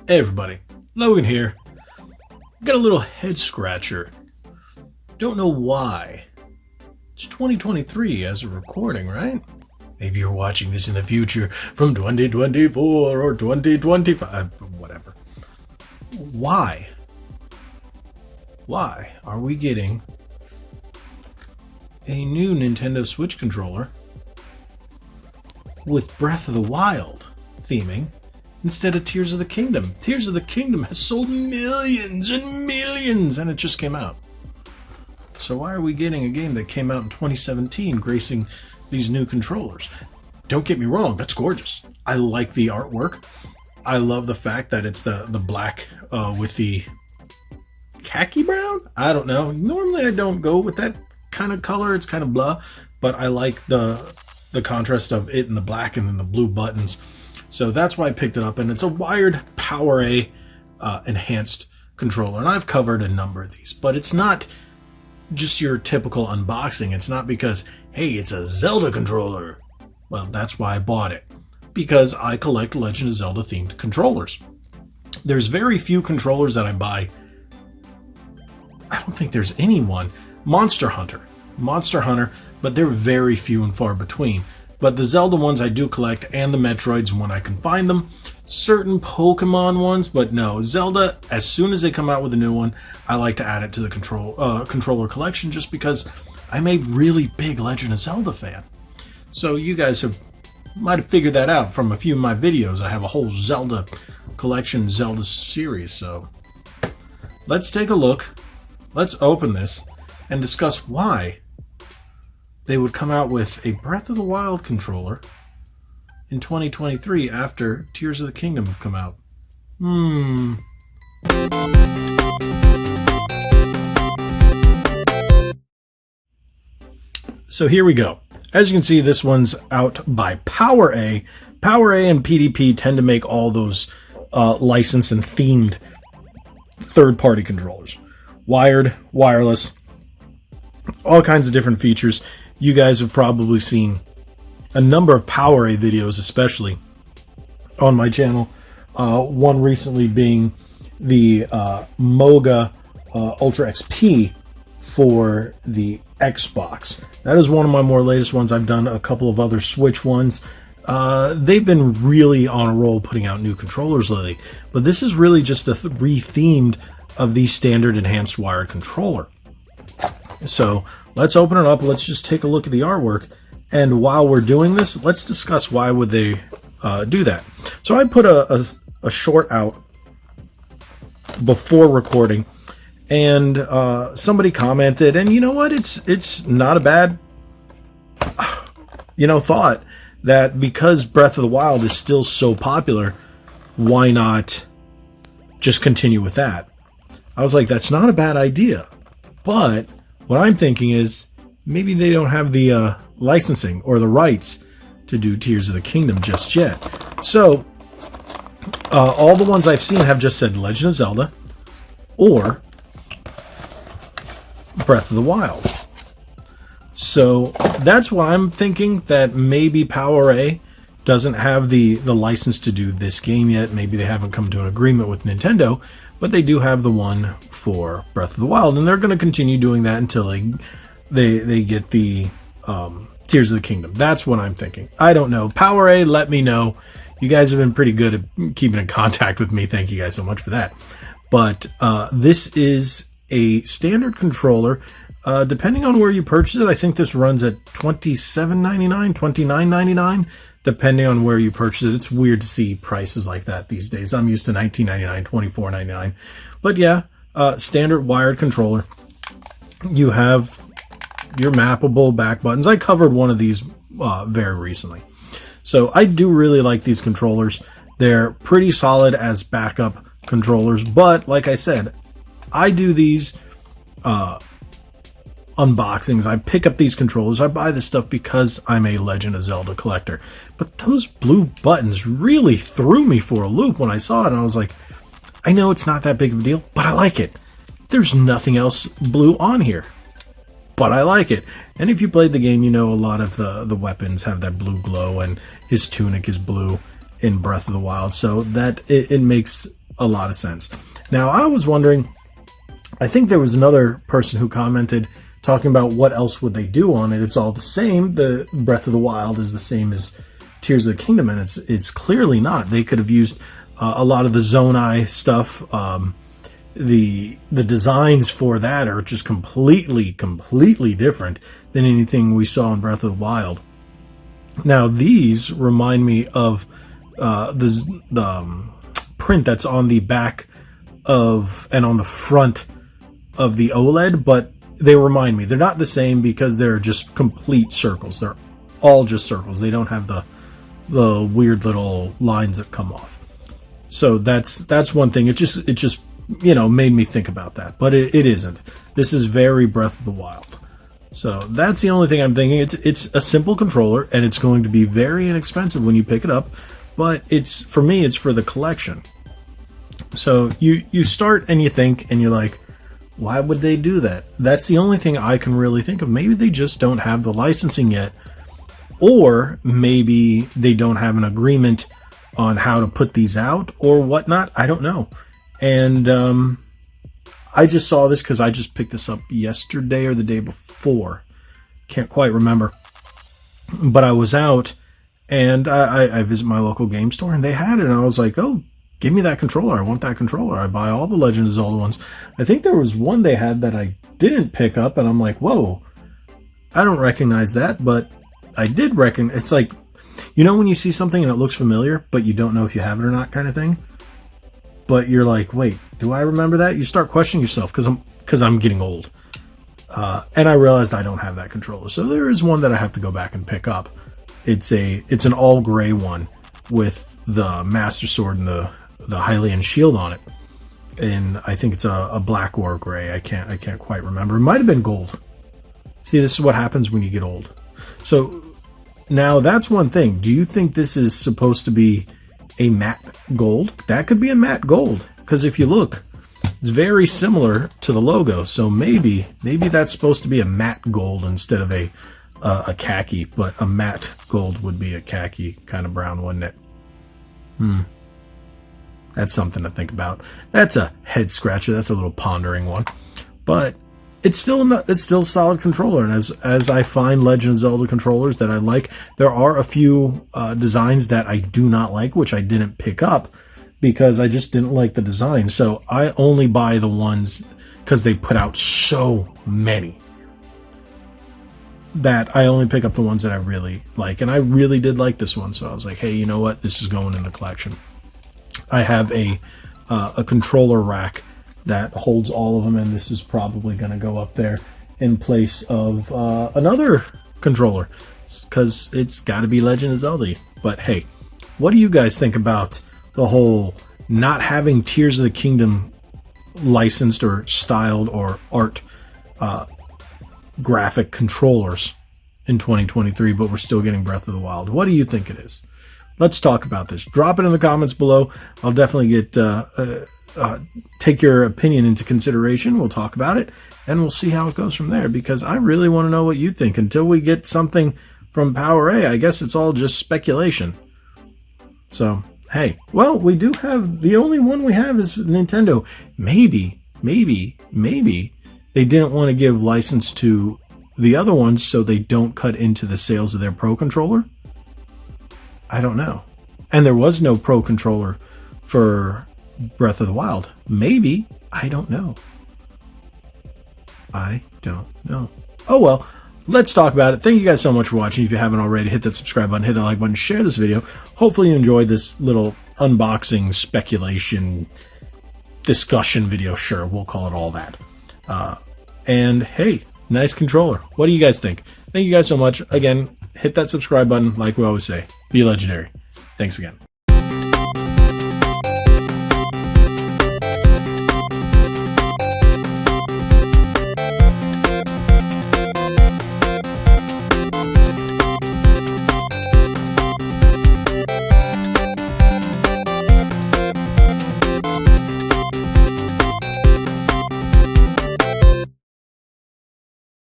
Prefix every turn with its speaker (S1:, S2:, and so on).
S1: Hey everybody, Logan here. Got a little head scratcher. Don't know why. It's 2023 as a recording, right? Maybe you're watching this in the future from 2024 or 2025, whatever. Why? Why are we getting a new Nintendo Switch controller with Breath of the Wild theming instead of Tears of the Kingdom? Tears of the Kingdom has sold millions and millions, and it just came out. So why are we getting a game that came out in 2017 gracing these new controllers? Don't get me wrong, that's gorgeous. I like the artwork. I love the fact that it's the black with the khaki brown? I don't know. Normally I don't go with that kind of color. It's kind of blah, but I like the contrast of it and the black and then the blue buttons. So that's why I picked it up, and it's a wired PowerA enhanced controller. And I've covered a number of these, but it's not just your typical unboxing. It's not because, hey, it's a Zelda controller. Well, that's why I bought it, because I collect Legend of Zelda themed controllers. There's very few controllers that I buy. I don't think there's anyone. Monster Hunter, but they're very few and far between. But the Zelda ones I do collect, and the Metroids when I can find them. Certain Pokemon ones, but no. Zelda, as soon as they come out with a new one, I like to add it to the controller collection, just because I'm a really big Legend of Zelda fan. So you guys might have figured that out from a few of my videos. I have a whole Zelda collection, Zelda series. So let's take a look. Let's open this and discuss why they would come out with a Breath of the Wild controller in 2023 after Tears of the Kingdom have come out. So here we go. As you can see, this one's out by PowerA. PowerA and PDP tend to make all those licensed and themed third-party controllers. Wired, wireless, all kinds of different features. You guys have probably seen a number of PowerA videos, especially on my channel. One recently being the Moga Ultra XP for the Xbox. That is one of my more latest ones. I've done a couple of other Switch ones. They've been really on a roll putting out new controllers lately. But this is really just a re-themed of the standard enhanced wired controller. So let's open it up. Let's just take a look at the artwork. And while we're doing this, let's discuss why would they do that. So I put a short out before recording, and somebody commented, and you know what? It's not a bad thought, that because Breath of the Wild is still so popular, why not just continue with that? I was like, that's not a bad idea. But what I'm thinking is maybe they don't have the licensing or the rights to do Tears of the Kingdom just yet. So all the ones I've seen have just said Legend of Zelda or Breath of the Wild. So that's why I'm thinking that maybe PowerA doesn't have the license to do this game yet. Maybe they haven't come to an agreement with Nintendo, but they do have the one for Breath of the Wild, and they're going to continue doing that until they get the Tears of the Kingdom. That's what I'm thinking. I don't know. PowerA, let me know. You guys have been pretty good at keeping in contact with me. Thank you guys so much for that. But this is a standard controller. Depending on where you purchase it, I think this runs at $27.99, $29.99, depending on where you purchase it. It's weird to see prices like that these days. I'm used to $19.99, $24.99. But yeah, standard wired controller. You have your mappable back buttons. I covered one of these very recently. So I do really like these controllers. They're pretty solid as backup controllers, but like I said, I do these unboxings. I pick up these controllers. I buy this stuff because I'm a Legend of Zelda collector. But those blue buttons really threw me for a loop when I saw it, and I was like, I know it's not that big of a deal, but I like it. There's nothing else blue on here, but I like it. And if you played the game, you know a lot of the weapons have that blue glow, and his tunic is blue in Breath of the Wild, so that it makes a lot of sense. Now, I was wondering, I think there was another person who commented talking about what else would they do on it. It's all the same. The Breath of the Wild is the same as Tears of the Kingdom, and it's clearly not. They could have used a lot of the Zonai stuff. The designs for that are just completely different than anything we saw in Breath of the Wild. Now, these remind me of the print that's on the back of and on the front of the OLED, but they remind me. They're not the same because they're just complete circles. They're all just circles. They don't have the weird little lines that come off. So that's one thing. It just made me think about that, but it isn't. This is very Breath of the Wild. So that's the only thing I'm thinking. It's a simple controller, and it's going to be very inexpensive when you pick it up, but for me, it's for the collection. So you start and you think, and you're like, why would they do that? That's the only thing I can really think of. Maybe they just don't have the licensing yet, or maybe they don't have an agreement on how to put these out or whatnot. I don't know. And I just saw this because I just picked this up yesterday or the day before. Can't quite remember. But I was out, and I visited my local game store, and they had it, and I was like, oh, give me that controller. I want that controller. I buy all the Legend of Zelda ones. I think there was one they had that I didn't pick up, and I'm like, whoa, I don't recognize that, but I did recognize. It's like, when you see something and it looks familiar, but you don't know if you have it or not, kind of thing. But you're like, wait, do I remember that? You start questioning yourself because I'm getting old. And I realized I don't have that controller. So there is one that I have to go back and pick up. It's an all gray one with the Master Sword and the Hylian shield on it. And I think it's a black or gray. I can't quite remember. It might have been gold. See, this is what happens when you get old. So now that's one thing. Do you think this is supposed to be a matte gold? That could be a matte gold, because if you look, it's very similar to the logo. So maybe that's supposed to be a matte gold instead of a khaki, but a matte gold would be a khaki kind of brown, wouldn't it? That's something to think about. That's a head scratcher. That's a little pondering one, but it's still a solid controller. And as I find Legend of Zelda controllers that I like, there are a few designs that I do not like, which I didn't pick up because I just didn't like the design. So I only buy the ones because they put out so many that I only pick up the ones that I really like. And I really did like this one. So I was like, hey, you know what? This is going in the collection. I have a controller rack that holds all of them, and this is probably going to go up there in place of another controller because it's got to be Legend of Zelda. But hey, what do you guys think about the whole not having Tears of the Kingdom licensed or styled or art graphic controllers in 2023, but we're still getting Breath of the Wild? What do you think it is? Let's talk about this. Drop it in the comments below. I'll definitely take your opinion into consideration. We'll talk about it, and we'll see how it goes from there, because I really want to know what you think. Until we get something from PowerA, I guess it's all just speculation. So, hey, well, we do have, the only one we have is Nintendo. Maybe they didn't want to give license to the other ones so they don't cut into the sales of their Pro Controller. I don't know. And there was no Pro Controller for Breath of the Wild. Maybe. I don't know. Oh well, let's talk about it. Thank you guys so much for watching. If you haven't already, hit that subscribe button, hit that like button, share this video. Hopefully you enjoyed this little unboxing, speculation, discussion video. Sure, we'll call it all that. And hey, nice controller. What do you guys think? Thank you guys so much. Again, hit that subscribe button like we always say. Be legendary. Thanks again.